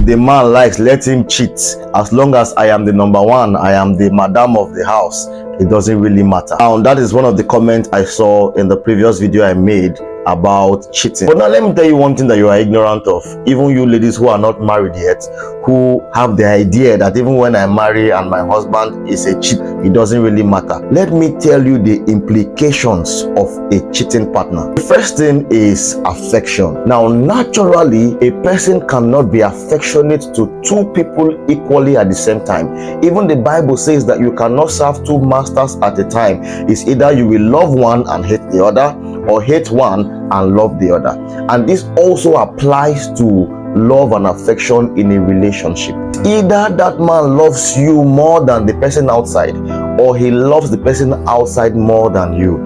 If the man likes, let him cheat. As long as I am the number one, I am the madam of the house, it doesn't really matter. Now, that is one of the comments I saw in the previous video I made about cheating. But now let me tell you one thing that you are ignorant of, even you ladies who are not married yet, who have the idea that even when I marry and my husband is a cheat, it doesn't really matter. Let me tell you the implications of a cheating partner. The first thing is affection. Now, naturally, a person cannot be affectionate to two people equally at the same time. Even the Bible says that you cannot serve two masters at a time. It's either you will love one and hate the other, or hate one and love the other. And this also applies to love and affection in a relationship. Either that man loves you more than the person outside, or he loves the person outside more than you.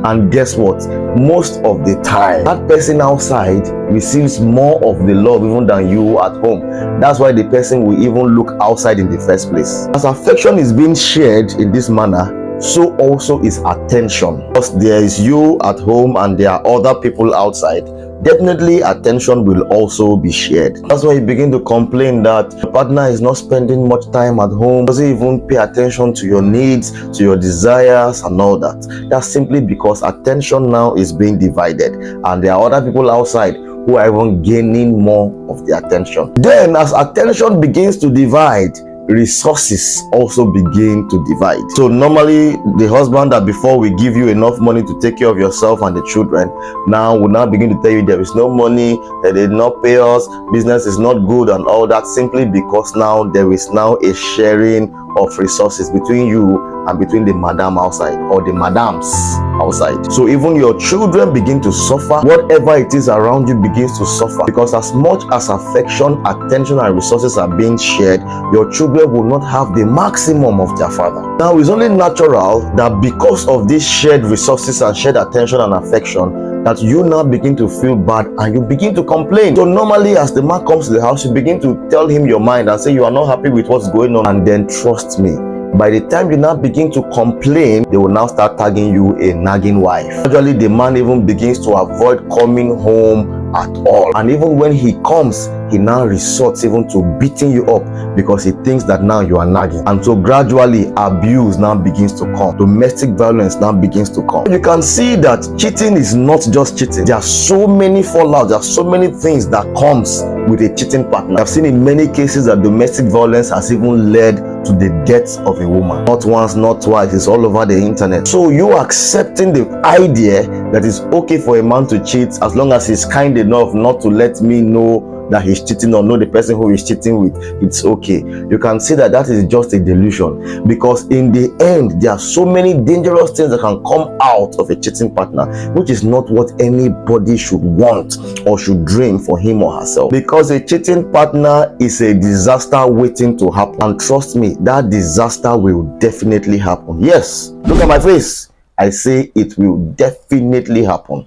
And guess what? Most of the time, that person outside receives more of the love even than you at home. That's why the person will even look outside in the first place. As affection is being shared in this manner, so also is attention. Because there is you at home and there are other people outside, definitely attention will also be shared. That's why you begin to complain that your partner is not spending much time at home, doesn't even pay attention to your needs, to your desires and all that. That's simply because attention now is being divided, and there are other people outside who are even gaining more of the attention. Then as attention begins to divide, resources also begin to divide. So normally the husband that before we give you enough money to take care of yourself and the children, now will now begin to tell you there is no money, they did not pay us, business is not good and all that, simply because now there is now a sharing of resources between you and between the madam outside, or the madams outside. So even your children begin to suffer. Whatever it is around you begins to suffer, because as much as affection, attention and resources are being shared, your children will not have the maximum of their father. Now it's only natural that because of these shared resources and shared attention and affection, that you now begin to feel bad and you begin to complain. So normally as the man comes to the house, you begin to tell him your mind and say you are not happy with what's going on, and then trust me, by the time you now begin to complain, they will now start tagging you a nagging wife. Gradually the man even begins to avoid coming home at all, and even when he comes, he now resorts even to beating you up because he thinks that now you are nagging. And so gradually abuse now begins to come, domestic violence now begins to come. You can see that cheating is not just cheating. There are so many fallouts, there are so many things that comes with a cheating partner. I've seen in many cases that domestic violence has even led to the death of a woman. Not once, not twice, it's all over the internet. So you accepting the idea that it's okay for a man to cheat as long as he's kind enough not to let me know that he's cheating or know the person who he's cheating with, it's okay. You can see that that is just a delusion, because in the end there are so many dangerous things that can come out of a cheating partner, which is not what anybody should want or should dream for him or herself. Because a cheating partner is a disaster waiting to happen, and trust me, that disaster will definitely happen. Yes, look at my face, I say it will definitely happen.